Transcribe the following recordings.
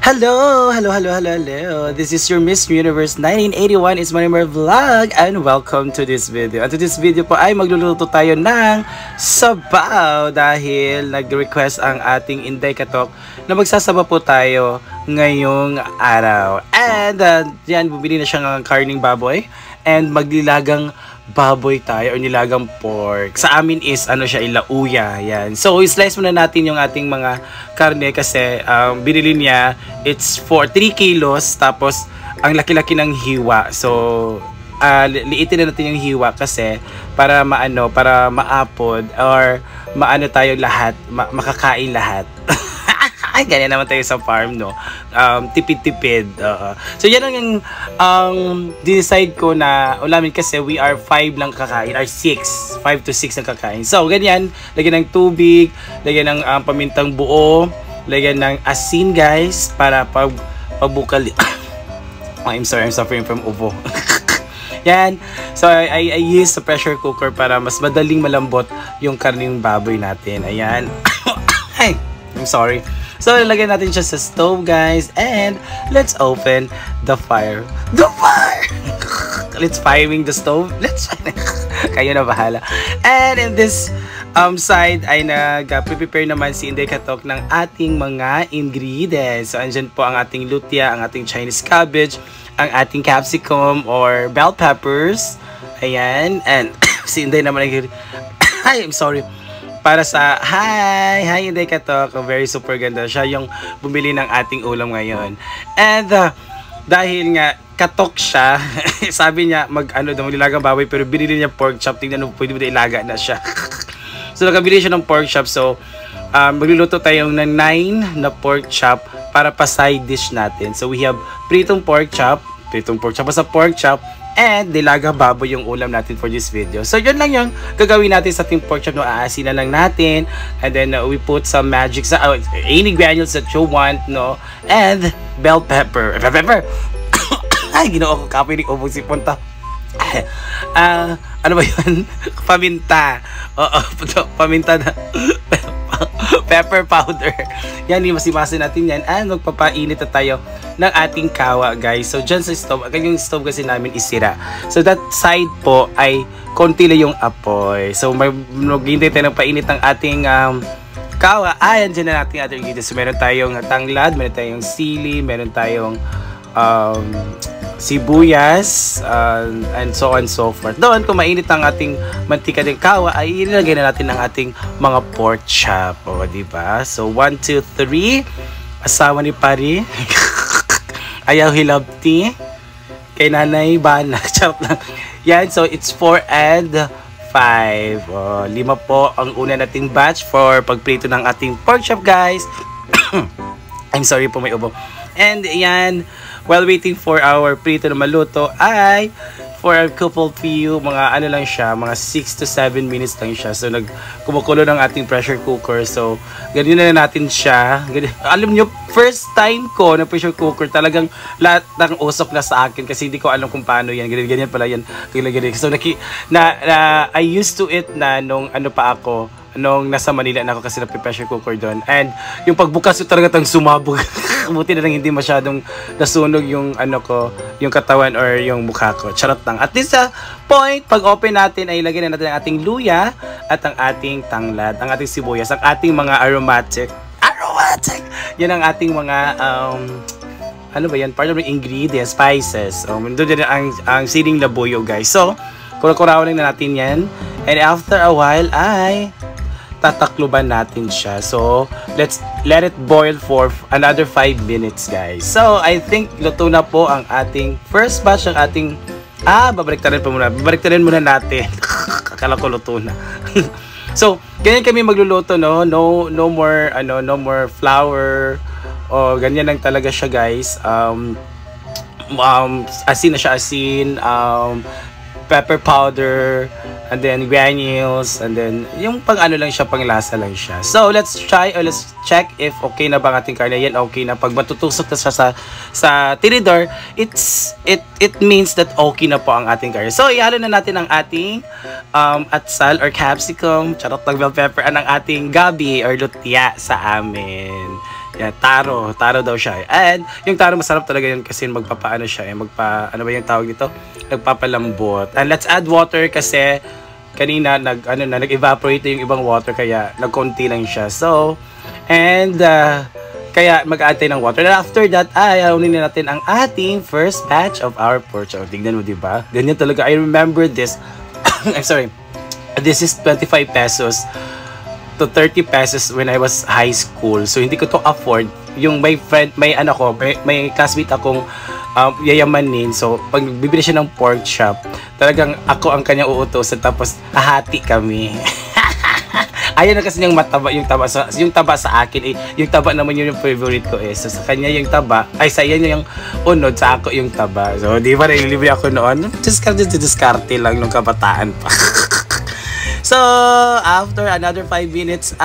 Hello, hello, hello, hello, hello. This is your Miss Universe 1981 is my vlog and welcome to this video. At to this video po ay magluluto tayo ng sabaw dahil nag-request ang ating Inday Katok na magsasaba po tayo ngayong araw. And yan, bumili na siya ng karning baboy and maglilagang baboy tayo or nilagang pork. Sa amin is ano siya, ilauya. Yan. So, i-slice muna natin yung ating mga karne kasi binili niya, it's for 3 kilos tapos ang laki-laki ng hiwa. So, liitin na natin yung hiwa kasi para maano, para maapod or maano tayo lahat, makakain lahat. Ay, ganyan naman tayo sa farm, no? Tipid-tipid. So, yan ang decide ko na ulamin kasi we are 5 lang kakain, or 6. 5 to 6 ang kakain. So, ganyan. Lagyan ng tubig, lagyan ng pamintang buo, lagyan ng asin, guys, para pagbukal. Oh, I'm sorry, I'm suffering from ubo. Yan. So, I use a pressure cooker para mas madaling malambot yung karning baboy natin. Ayan. Ay, I'm sorry. So, ilagay natin siya sa stove, guys. And, let's open the fire. The fire! Let's firing the stove. Let's kayo na bahala. And in this side, ay nag-prepare naman si Inday Katok ng ating mga ingredients. So, andyan po ang ating lutia, ang ating Chinese cabbage, ang ating capsicum or bell peppers. Ayan. And, si Inday naman ay, I'm sorry. Para sa hi Inday Katok, very super ganda siya yung bumili ng ating ulam ngayon. And dahil nga katok siya, sabi niya mag-ano daw nilagang baboy pero binili niya pork chop. Tingnan mo, pwede mo na ilaga na siya. So nakabili siya ng pork chop. So magluluto tayo ng 9 na pork chop para pa side dish natin. So we have pritong pork chop sa pork chop. And nilagang baboy yung ulam natin for this video. So yun lang yung gagawin natin sa ating pork chop. No, aasin na lang natin. And then we put some magic sa any granules that you want, no. And bell pepper. Ay, ginoo ko kapoy ni ubog si Punta. Ano ba yun? Paminta. Oo, paminta na. Pepper powder. Yan, imasimasin natin yan. And magpapainit na tayo ng ating kawa, guys. So, dyan sa stove, yung stove kasi namin isira. So, that side po ay konti lang yung apoy. So, maghintay tayo ng painit ng ating kawa. Ayan, dyan na natin ating ingredients. So, meron tayong tanglad, meron tayong sili, meron tayong sibuyas, and so on and so forth. Doon, kung mainit ang ating mantika ng kawa, ay ilagay na natin ang ating mga pork chop. O, diba? So, 1, 2, 3. Asawa ni Pari. Ayaw hilabti. Kay Nanay Bana. Charot lang. Yan, so it's 4 and 5. O, 5 po ang una nating batch for pagprito ng ating pork chop, guys. I'm sorry po, may ubo. And yan, while waiting for our prito na maluto ay for a couple few, mga ano lang siya, mga 6 to 7 minutes lang siya. So kumukulo ng ating pressure cooker. So ganyan na natin siya. Alam nyo, first time ko na pressure cooker, talagang lahat ng usok na sa akin kasi hindi ko alam kung paano yan. Ganyan pala yan. So I used to it na nung ano pa ako, nung nasa Manila na ako kasi na-pressure cooker doon. And yung pagbukas ko talaga tang sumabog. Buti na lang hindi masyadong nasunog yung ano ko, yung katawan or yung mukha ko. Charot lang. At this point, pag open natin ay ilagay na natin ang ating luya at ang ating tanglad, ang ating sibuyas, ang ating mga aromatic. Yan ang ating mga ano ba yan? Part of the ingredients, spices. Doon din ang siling labuyo, guys. So, kurakurawan lang na natin yan. And after a while ay tatakluban natin siya. So, let's let it boil for another 5 minutes, guys. So, I think luto na po ang ating first batch ng ating babaliktarin pa muna. Babaliktarin muna natin. Akala ko luto na. So, ganyan kami magluluto, no? No more flour. O ganyan lang talaga siya, guys. Asin na siya, pepper powder, and then granules, and then yung pang ano lang siya, pang lasa lang siya. So let's try or let's check if okay na ba ang ating karne. Yan, okay na. Pag matutusok na siya sa tinidor, it means that okay na po ang ating karne. So ihalo na natin ang ating atsal or capsicum, charot lang, bell pepper, and ang ating gabi or lutia sa amin. Yeah, taro. Taro daw siya. And yung taro masarap talaga yun kasi magpapaano siya. Ano ba yung tawag dito? Nagpapalambot. And let's add water kasi kanina nag-evaporate yung ibang water kaya nagkonti lang siya. So, and kaya mag-add tayo ng water. And after that, unin natin ang ating first batch of our pork chop. Tignan mo, diba? Ganyan talaga. I remember this. I'm sorry. This is 25 pesos to 30 pesos when I was high school. So, hindi ko to afford. Yung may classmate akong yayamanin. So, pag bibili siya ng pork chop, talagang ako ang kanya uutosan tapos hahati kami. Ayaw na kasi yung mataba, yung taba sa akin yung taba naman yun yung favorite ko So sa kanya yung taba, sa iya yung unod, sa ako yung taba. So di ba nililibre ako noon? Diskarte lang nung kabataan pa. So after another 5 minutes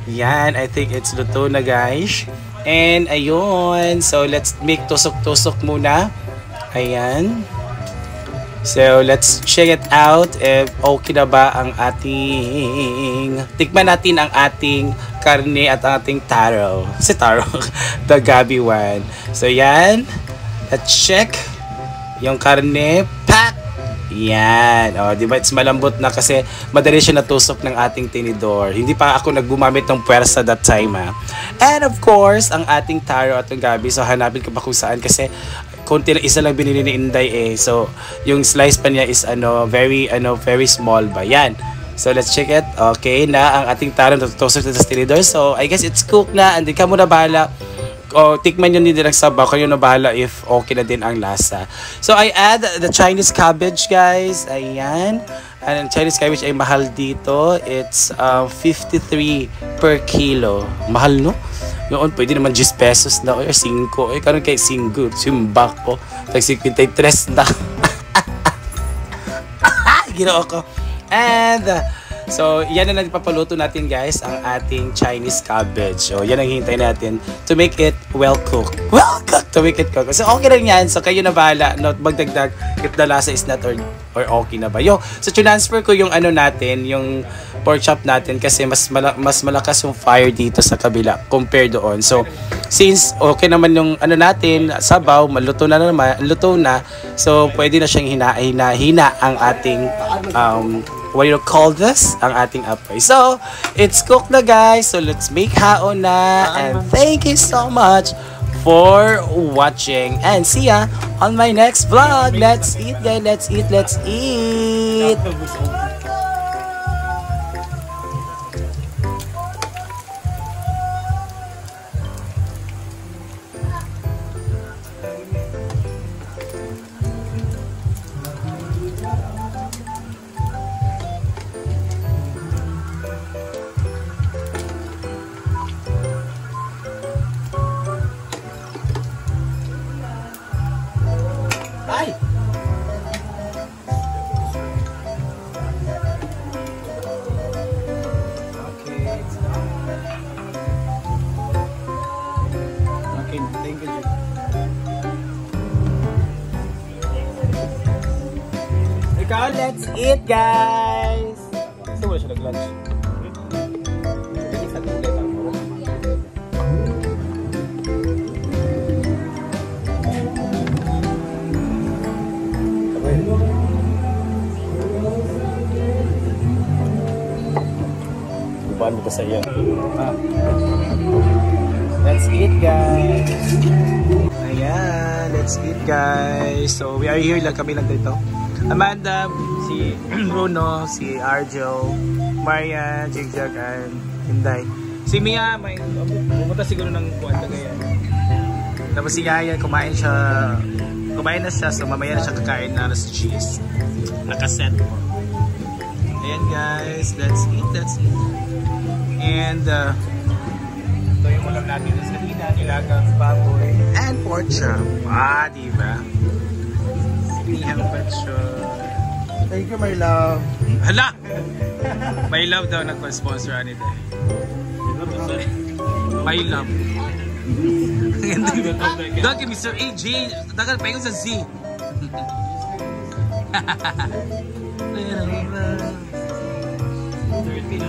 yan, I think it's luto na guys. And ayun, so let's make tusok-tusok muna. Ayan. So, let's check it out if okay na ba ang tikman natin ang ating karne at ang ating taro. The Gabi one. So, yan. Let's check. Yung karne, pak! Yan. Di ba? It's malambot na kasi madali siya natusok ng ating tinidor. Hindi pa ako naggumamit ng puwersa that time, And of course, ang ating taro at ang Gabi. So, hanapin ko pa kung saan kasi konti lang, isa lang binili ni Inday So, yung slice pa niya is very small ba. Yan. So, let's check it. Okay na ang ating taro natutusok sa tinidor. So, I guess it's cooked na. And di ka muna bahala. Tikman nyo din ang sabaw. Kayo na bahala if okay na din ang lasa. So, I add the Chinese cabbage, guys. Ayan. And Chinese cabbage ay mahal dito. It's 53 per kilo. Mahal, no? Noon, pwede naman 10 pesos na or 5. Karon kay 5. Simbak ko. Tag 53 na. Ginoo ko. And, so, yan na papaluto natin guys, ang ating Chinese cabbage. So, yan ang hintay natin to make it well cooked. Well cooked! To make it cooked. So, okay lang yan. So, kayo na bahala. No, magdagdag if the lasa is not or okay na ba. So, transfer ko yung natin, yung pork chop natin kasi mas malakas yung fire dito sa kabila compared doon. So, since okay naman yung natin, sabaw, luto na. So, pwede na siyang hina ang ating what you call this? Ang ating apoy. So, it's cooked na guys. So, let's make haon na. And thank you so much for watching. And see ya on my next vlog. Let's eat guys. Let's eat. Let's eat. Thank you. Ikaw, let's eat, guys! Gusto mo na siya nag-lunch? Pwede sa gulay lang mo. Lubaan mo ka sa iyo. Let's eat, guys. Ayan, let's eat, guys. So, we are here lang kami lang dito. Amanda, si Bruno, si Arjo, Marian, Jigjag, and Inday. Si Mia, may pumunta siguro ng buwan na ganyan. Tapos si Yaya, kumain na siya, so mamaya na siya kakain na sa cheese. Nakaset mo. Ayan, guys, let's eat. And, ito yung ulam natin sa kanina, nilagang baboy and pork chop. Diba? Sinihang batson. Thank you, my love. Hala! My love daw nagpa-sponsor ani day. My love. Don't give Mr. AJ. Dagan pa yung sa Z.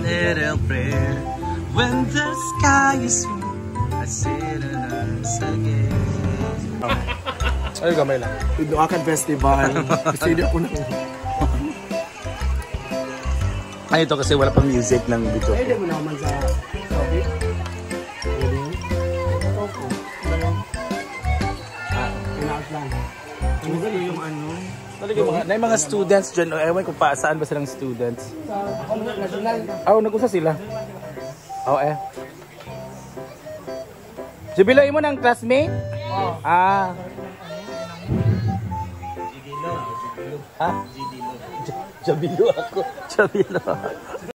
Little prayer when the sky is blue. Asira na sa game. Ay, gamay lang. Inuakan festival. Kasi hindi ako nang... Ano ito kasi wala pang music ng video. Ay, hindi mo naman sa topic. Pinaas lang. Ano yung ano? Talaga yung mga students dyan. Ewan ko pa, saan ba silang students? Sa national. Oh, nag-usa sila. Oh, eh. Jubiloy mo ng classmate? Oh. Ah. Ha? Jabilo ako. Jabilo.